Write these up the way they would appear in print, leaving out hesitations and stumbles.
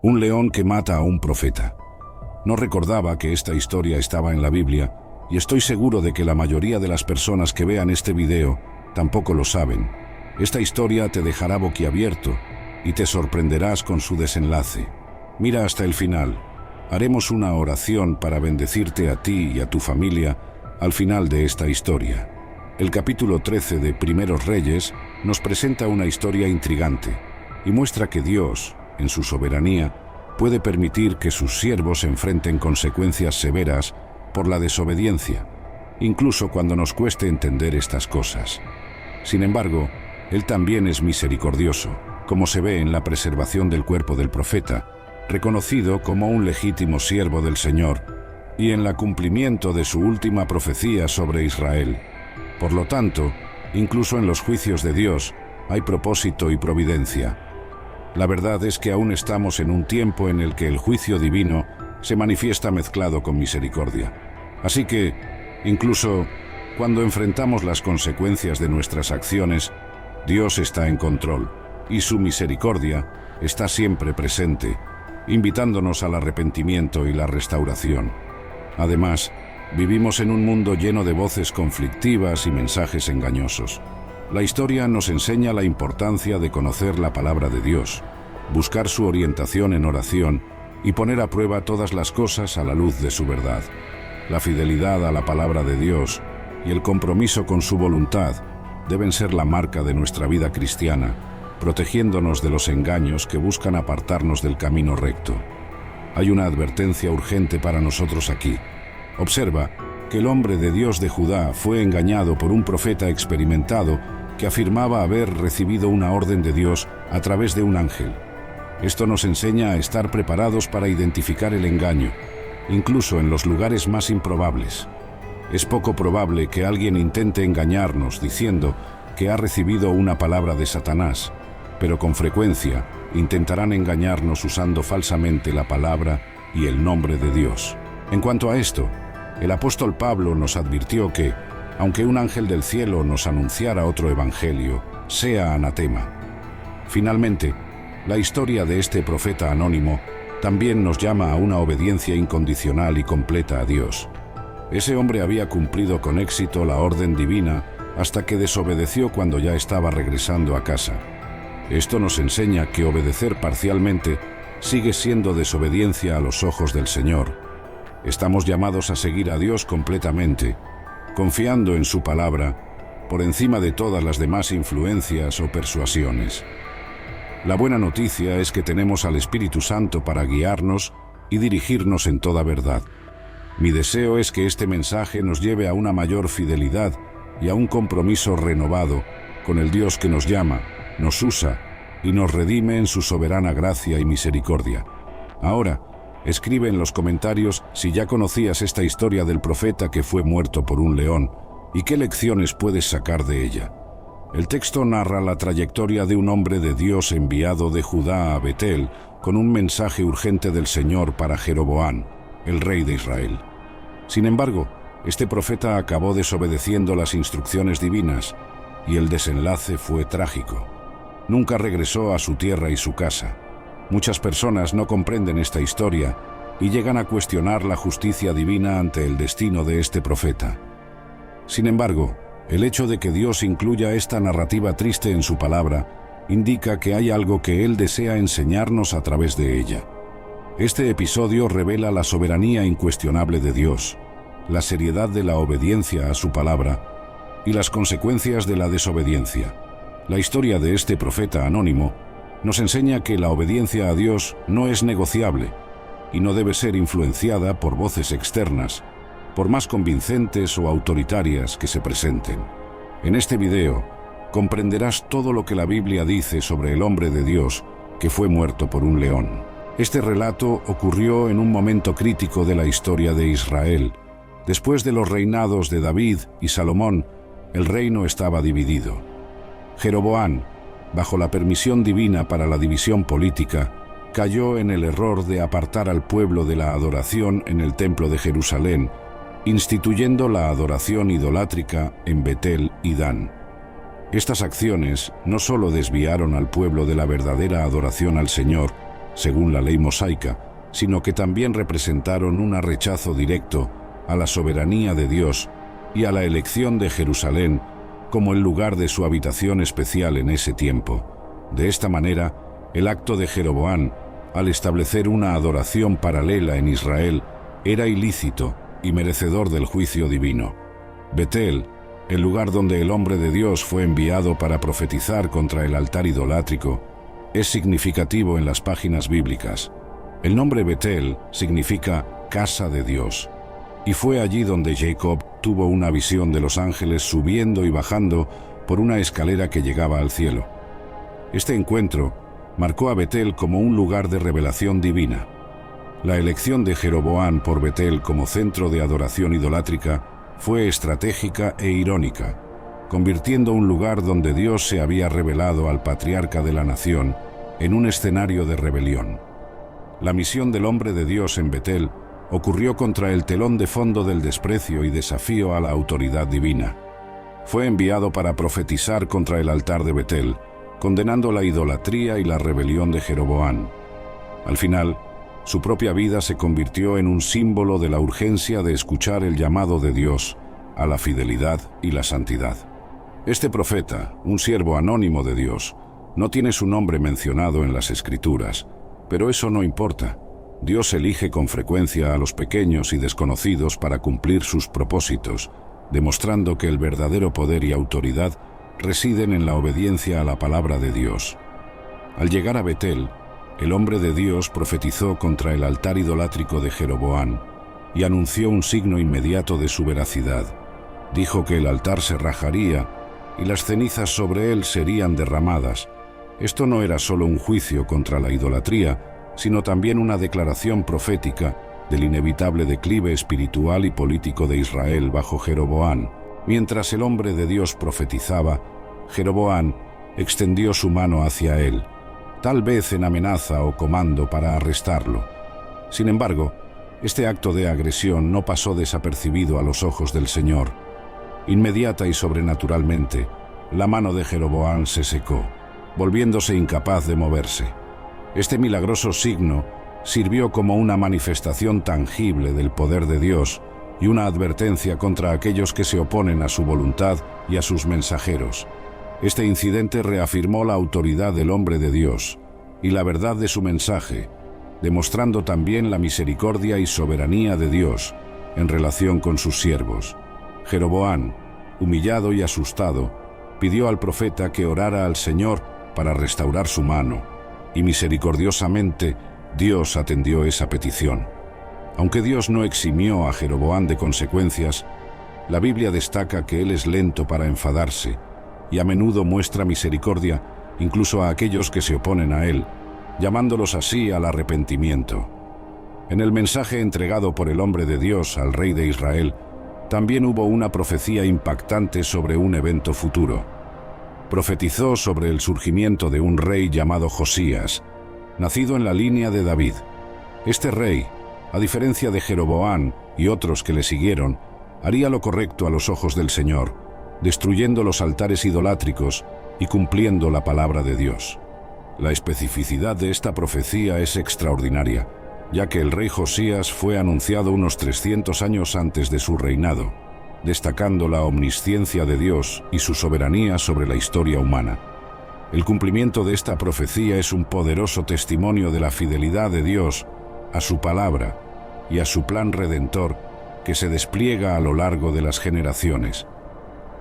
Un león que mata a un profeta. No recordaba que esta historia estaba en la Biblia y estoy seguro de que la mayoría de las personas que vean este video tampoco lo saben. Esta historia te dejará boquiabierto y te sorprenderás con su desenlace. Mira hasta el final. Haremos una oración para bendecirte a ti y a tu familia al final de esta historia. El capítulo 13 de Primeros Reyes nos presenta una historia intrigante y muestra que Dios, en su soberanía, puede permitir que sus siervos enfrenten consecuencias severas por la desobediencia, incluso cuando nos cueste entender estas cosas. Sin embargo, Él también es misericordioso, como se ve en la preservación del cuerpo del profeta, reconocido como un legítimo siervo del Señor, y en el cumplimiento de su última profecía sobre Israel. Por lo tanto, incluso en los juicios de Dios hay propósito y providencia. La verdad es que aún estamos en un tiempo en el que el juicio divino se manifiesta mezclado con misericordia. Así que, incluso cuando enfrentamos las consecuencias de nuestras acciones, Dios está en control y su misericordia está siempre presente, invitándonos al arrepentimiento y la restauración. Además, vivimos en un mundo lleno de voces conflictivas y mensajes engañosos. La historia nos enseña la importancia de conocer la palabra de Dios, buscar su orientación en oración y poner a prueba todas las cosas a la luz de su verdad. La fidelidad a la palabra de Dios y el compromiso con su voluntad deben ser la marca de nuestra vida cristiana, protegiéndonos de los engaños que buscan apartarnos del camino recto. Hay una advertencia urgente para nosotros aquí. Observa que el hombre de Dios de Judá fue engañado por un profeta experimentado que afirmaba haber recibido una orden de Dios a través de un ángel. Esto nos enseña a estar preparados para identificar el engaño, incluso en los lugares más improbables. Es poco probable que alguien intente engañarnos diciendo que ha recibido una palabra de Satanás, pero con frecuencia intentarán engañarnos usando falsamente la palabra y el nombre de Dios. En cuanto a esto, el apóstol Pablo nos advirtió que, aunque un ángel del cielo nos anunciara otro evangelio, sea anatema. Finalmente, la historia de este profeta anónimo también nos llama a una obediencia incondicional y completa a Dios. Ese hombre había cumplido con éxito la orden divina hasta que desobedeció cuando ya estaba regresando a casa. Esto nos enseña que obedecer parcialmente sigue siendo desobediencia a los ojos del Señor. Estamos llamados a seguir a Dios completamente, confiando en su palabra, por encima de todas las demás influencias o persuasiones. La buena noticia es que tenemos al Espíritu Santo para guiarnos y dirigirnos en toda verdad. Mi deseo es que este mensaje nos lleve a una mayor fidelidad y a un compromiso renovado con el Dios que nos llama, nos usa y nos redime en su soberana gracia y misericordia. Ahora, escribe en los comentarios si ya conocías esta historia del profeta que fue muerto por un león y qué lecciones puedes sacar de ella. El texto narra la trayectoria de un hombre de Dios enviado de Judá a Betel con un mensaje urgente del Señor para Jeroboam, el rey de Israel. Sin embargo, este profeta acabó desobedeciendo las instrucciones divinas y el desenlace fue trágico. Nunca regresó a su tierra y su casa. Muchas personas no comprenden esta historia y llegan a cuestionar la justicia divina ante el destino de este profeta. Sin embargo, el hecho de que Dios incluya esta narrativa triste en su palabra indica que hay algo que Él desea enseñarnos a través de ella. Este episodio revela la soberanía incuestionable de Dios, la seriedad de la obediencia a su palabra y las consecuencias de la desobediencia. La historia de este profeta anónimo nos enseña que la obediencia a Dios no es negociable y no debe ser influenciada por voces externas, por más convincentes o autoritarias que se presenten. En este video comprenderás todo lo que la Biblia dice sobre el hombre de Dios que fue muerto por un león. Este relato ocurrió en un momento crítico de la historia de Israel. Después de los reinados de David y Salomón, el reino estaba dividido. Jeroboam, bajo la permisión divina para la división política, cayó en el error de apartar al pueblo de la adoración en el templo de Jerusalén, instituyendo la adoración idolátrica en Betel y Dan. Estas acciones no solo desviaron al pueblo de la verdadera adoración al Señor, según la ley mosaica, sino que también representaron un rechazo directo a la soberanía de Dios y a la elección de Jerusalén como el lugar de su habitación especial en ese tiempo. De esta manera, el acto de Jeroboam, al establecer una adoración paralela en Israel, era ilícito y merecedor del juicio divino. Betel, el lugar donde el hombre de Dios fue enviado para profetizar contra el altar idolátrico, es significativo en las páginas bíblicas. El nombre Betel significa casa de Dios, y fue allí donde Jacob tuvo una visión de los ángeles subiendo y bajando por una escalera que llegaba al cielo. Este encuentro marcó a Betel como un lugar de revelación divina. La elección de Jeroboam por Betel como centro de adoración idolátrica fue estratégica e irónica, convirtiendo un lugar donde Dios se había revelado al patriarca de la nación en un escenario de rebelión. La misión del hombre de Dios en Betel ocurrió contra el telón de fondo del desprecio y desafío a la autoridad divina. Fue enviado para profetizar contra el altar de Betel, condenando la idolatría y la rebelión de Jeroboam. Al final, su propia vida se convirtió en un símbolo de la urgencia de escuchar el llamado de Dios a la fidelidad y la santidad. Este profeta, un siervo anónimo de Dios, no tiene su nombre mencionado en las Escrituras, pero eso no importa. Dios elige con frecuencia a los pequeños y desconocidos para cumplir sus propósitos, demostrando que el verdadero poder y autoridad residen en la obediencia a la palabra de Dios. Al llegar a Betel, el hombre de Dios profetizó contra el altar idolátrico de Jeroboam y anunció un signo inmediato de su veracidad. Dijo que el altar se rajaría y las cenizas sobre él serían derramadas. Esto no era solo un juicio contra la idolatría, sino también una declaración profética del inevitable declive espiritual y político de Israel bajo Jeroboam. Mientras el hombre de Dios profetizaba, Jeroboam extendió su mano hacia él, tal vez en amenaza o comando para arrestarlo. Sin embargo, este acto de agresión no pasó desapercibido a los ojos del Señor. Inmediata y sobrenaturalmente, la mano de Jeroboam se secó, volviéndose incapaz de moverse. Este milagroso signo sirvió como una manifestación tangible del poder de Dios y una advertencia contra aquellos que se oponen a su voluntad y a sus mensajeros. Este incidente reafirmó la autoridad del hombre de Dios y la verdad de su mensaje, demostrando también la misericordia y soberanía de Dios en relación con sus siervos. Jeroboam, humillado y asustado, pidió al profeta que orara al Señor para restaurar su mano, y misericordiosamente Dios atendió esa petición. Aunque Dios no eximió a Jeroboam de consecuencias, la Biblia destaca que él es lento para enfadarse y a menudo muestra misericordia incluso a aquellos que se oponen a él, llamándolos así al arrepentimiento. En el mensaje entregado por el hombre de Dios al rey de Israel, también hubo una profecía impactante sobre un evento futuro. Profetizó sobre el surgimiento de un rey llamado Josías, nacido en la línea de David. Este rey, a diferencia de Jeroboam y otros que le siguieron, haría lo correcto a los ojos del Señor, destruyendo los altares idolátricos y cumpliendo la palabra de Dios. La especificidad de esta profecía es extraordinaria, ya que el rey Josías fue anunciado unos 300 años antes de su reinado, destacando la omnisciencia de Dios y su soberanía sobre la historia humana. El cumplimiento de esta profecía es un poderoso testimonio de la fidelidad de Dios a su palabra y a su plan redentor que se despliega a lo largo de las generaciones.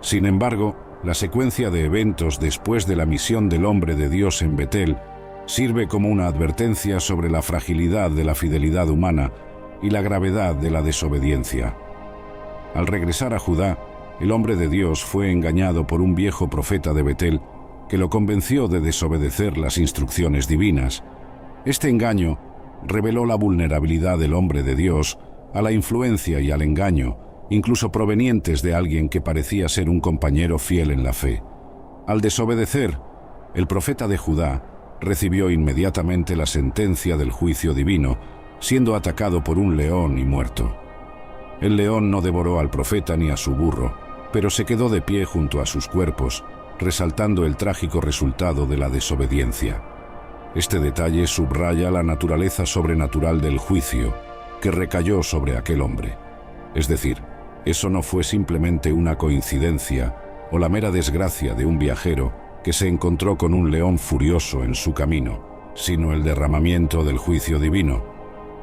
Sin embargo, la secuencia de eventos después de la misión del hombre de Dios en Betel sirve como una advertencia sobre la fragilidad de la fidelidad humana y la gravedad de la desobediencia. Al regresar a Judá, el hombre de Dios fue engañado por un viejo profeta de Betel que lo convenció de desobedecer las instrucciones divinas. Este engaño reveló la vulnerabilidad del hombre de Dios a la influencia y al engaño, incluso provenientes de alguien que parecía ser un compañero fiel en la fe. Al desobedecer, el profeta de Judá recibió inmediatamente la sentencia del juicio divino, siendo atacado por un león y muerto. El león no devoró al profeta ni a su burro, pero se quedó de pie junto a sus cuerpos, resaltando el trágico resultado de la desobediencia. Este detalle subraya la naturaleza sobrenatural del juicio que recayó sobre aquel hombre. Es decir, eso no fue simplemente una coincidencia o la mera desgracia de un viajero que se encontró con un león furioso en su camino, sino el derramamiento del juicio divino.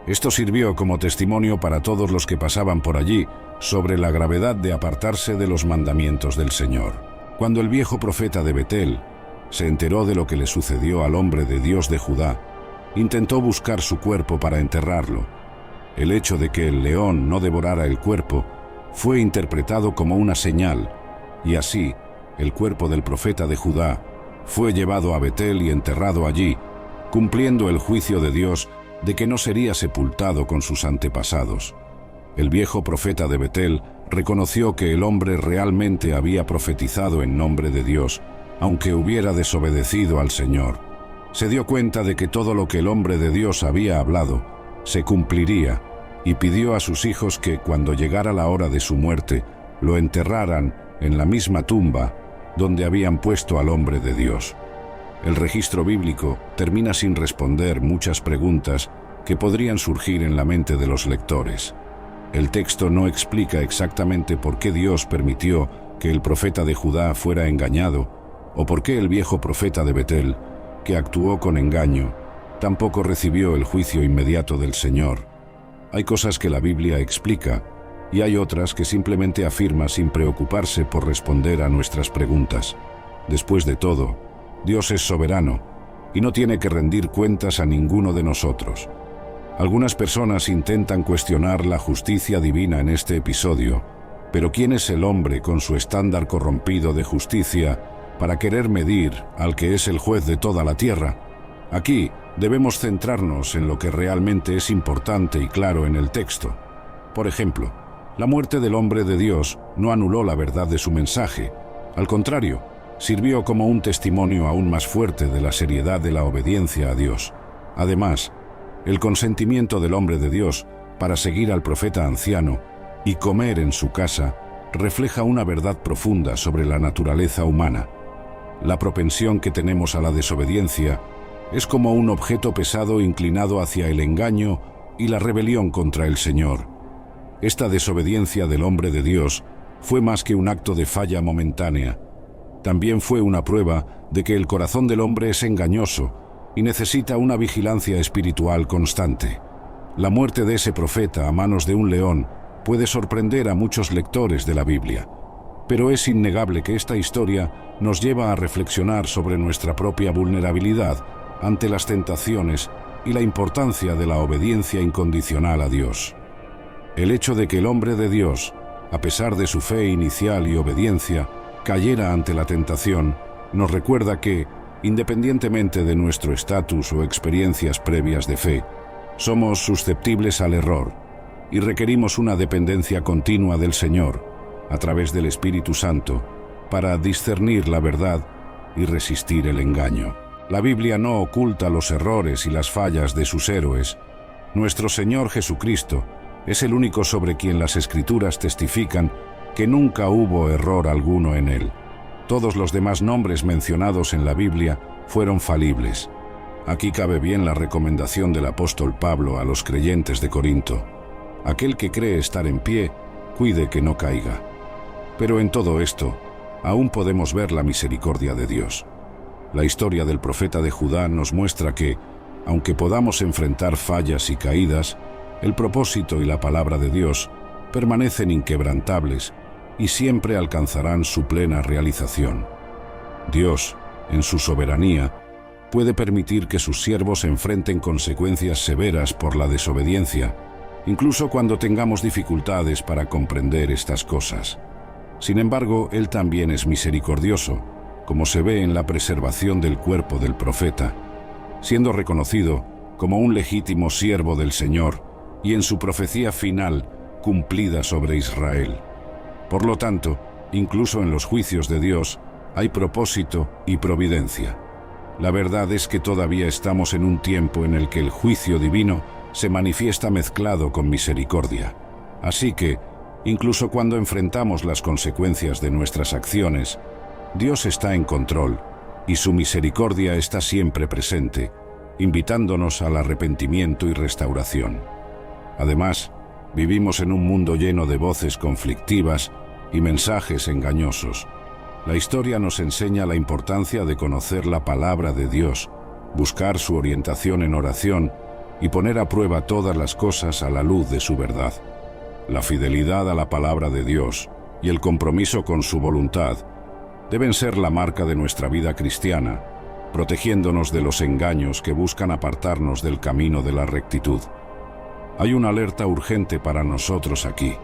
Esto sirvió como testimonio para todos los que pasaban por allí sobre la gravedad de apartarse de los mandamientos del Señor. Cuando el viejo profeta de Betel se enteró de lo que le sucedió al hombre de Dios de Judá, intentó buscar su cuerpo para enterrarlo. El hecho de que el león no devorara el cuerpo fue interpretado como una señal, y así el cuerpo del profeta de Judá fue llevado a Betel y enterrado allí, cumpliendo el juicio de Dios de que no sería sepultado con sus antepasados. El viejo profeta de Betel reconoció que el hombre realmente había profetizado en nombre de Dios, aunque hubiera desobedecido al Señor. Se dio cuenta de que todo lo que el hombre de Dios había hablado se cumpliría, y pidió a sus hijos que, cuando llegara la hora de su muerte, lo enterraran en la misma tumba donde habían puesto al hombre de Dios. El registro bíblico termina sin responder muchas preguntas que podrían surgir en la mente de los lectores. El texto no explica exactamente por qué Dios permitió que el profeta de Judá fuera engañado, o por qué el viejo profeta de Betel, que actuó con engaño, tampoco recibió el juicio inmediato del Señor. Hay cosas que la Biblia explica, y hay otras que simplemente afirma sin preocuparse por responder a nuestras preguntas. Después de todo, Dios es soberano y no tiene que rendir cuentas a ninguno de nosotros. Algunas personas intentan cuestionar la justicia divina en este episodio, pero ¿quién es el hombre con su estándar corrompido de justicia para querer medir al que es el juez de toda la tierra? Aquí debemos centrarnos en lo que realmente es importante y claro en el texto. Por ejemplo, la muerte del hombre de Dios no anuló la verdad de su mensaje. Al contrario, sirvió como un testimonio aún más fuerte de la seriedad de la obediencia a Dios. Además, el consentimiento del hombre de Dios para seguir al profeta anciano y comer en su casa refleja una verdad profunda sobre la naturaleza humana. La propensión que tenemos a la desobediencia es como un objeto pesado inclinado hacia el engaño y la rebelión contra el Señor. Esta desobediencia del hombre de Dios fue más que un acto de falla momentánea. También fue una prueba de que el corazón del hombre es engañoso y necesita una vigilancia espiritual constante. La muerte de ese profeta a manos de un león puede sorprender a muchos lectores de la Biblia, pero es innegable que esta historia nos lleva a reflexionar sobre nuestra propia vulnerabilidad ante las tentaciones y la importancia de la obediencia incondicional a Dios. El hecho de que el hombre de Dios, a pesar de su fe inicial y obediencia, cayera ante la tentación, nos recuerda que, independientemente de nuestro estatus o experiencias previas de fe, somos susceptibles al error y requerimos una dependencia continua del Señor, a través del Espíritu Santo, para discernir la verdad y resistir el engaño. La Biblia no oculta los errores y las fallas de sus héroes. Nuestro Señor Jesucristo es el único sobre quien las Escrituras testifican que nunca hubo error alguno en él. Todos los demás nombres mencionados en la Biblia fueron falibles. Aquí cabe bien la recomendación del apóstol Pablo a los creyentes de Corinto. Aquel que cree estar en pie, cuide que no caiga. Pero en todo esto, aún podemos ver la misericordia de Dios. La historia del profeta de Judá nos muestra que, aunque podamos enfrentar fallas y caídas, el propósito y la palabra de Dios permanecen inquebrantables y siempre alcanzarán su plena realización. Dios, en su soberanía, puede permitir que sus siervos enfrenten consecuencias severas por la desobediencia, incluso cuando tengamos dificultades para comprender estas cosas. Sin embargo, Él también es misericordioso, como se ve en la preservación del cuerpo del profeta, siendo reconocido como un legítimo siervo del Señor y en su profecía final cumplida sobre Israel. Por lo tanto, incluso en los juicios de Dios hay propósito y providencia. La verdad es que todavía estamos en un tiempo en el que el juicio divino se manifiesta mezclado con misericordia. Así que, incluso cuando enfrentamos las consecuencias de nuestras acciones, Dios está en control y su misericordia está siempre presente, invitándonos al arrepentimiento y restauración. Además, vivimos en un mundo lleno de voces conflictivas y mensajes engañosos. La historia nos enseña la importancia de conocer la palabra de Dios, buscar su orientación en oración y poner a prueba todas las cosas a la luz de su verdad. La fidelidad a la palabra de Dios y el compromiso con su voluntad deben ser la marca de nuestra vida cristiana, protegiéndonos de los engaños que buscan apartarnos del camino de la rectitud. Hay una alerta urgente para nosotros aquí.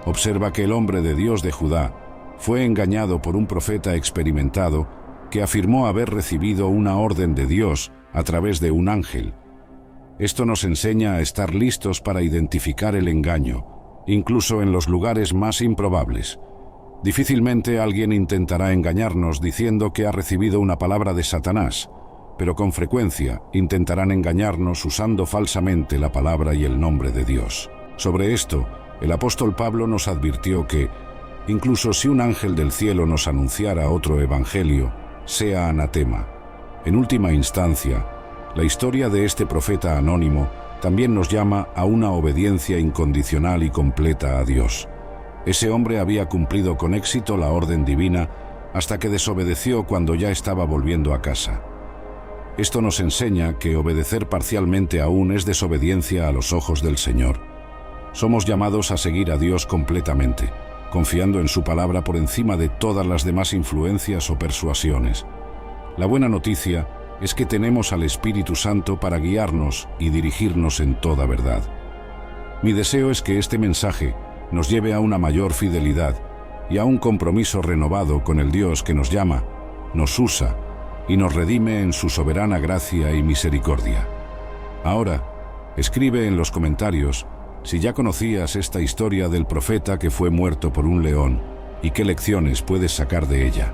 Observa que el hombre de Dios de Judá fue engañado por un profeta experimentado que afirmó haber recibido una orden de Dios a través de un ángel. Esto nos enseña a estar listos para identificar el engaño, incluso en los lugares más improbables. Difícilmente alguien intentará engañarnos diciendo que ha recibido una palabra de Satanás, pero con frecuencia intentarán engañarnos usando falsamente la palabra y el nombre de Dios. Sobre esto, el apóstol Pablo nos advirtió que, incluso si un ángel del cielo nos anunciara otro evangelio, sea anatema. En última instancia, la historia de este profeta anónimo también nos llama a una obediencia incondicional y completa a Dios. Ese hombre había cumplido con éxito la orden divina hasta que desobedeció cuando ya estaba volviendo a casa. Esto nos enseña que obedecer parcialmente aún es desobediencia a los ojos del Señor. Somos llamados a seguir a Dios completamente, confiando en su palabra por encima de todas las demás influencias o persuasiones. La buena noticia es que tenemos al Espíritu Santo para guiarnos y dirigirnos en toda verdad. Mi deseo es que este mensaje nos lleve a una mayor fidelidad y a un compromiso renovado con el Dios que nos llama, nos usa y nos redime en su soberana gracia y misericordia. Ahora, escribe en los comentarios si ya conocías esta historia del profeta que fue muerto por un león y qué lecciones puedes sacar de ella.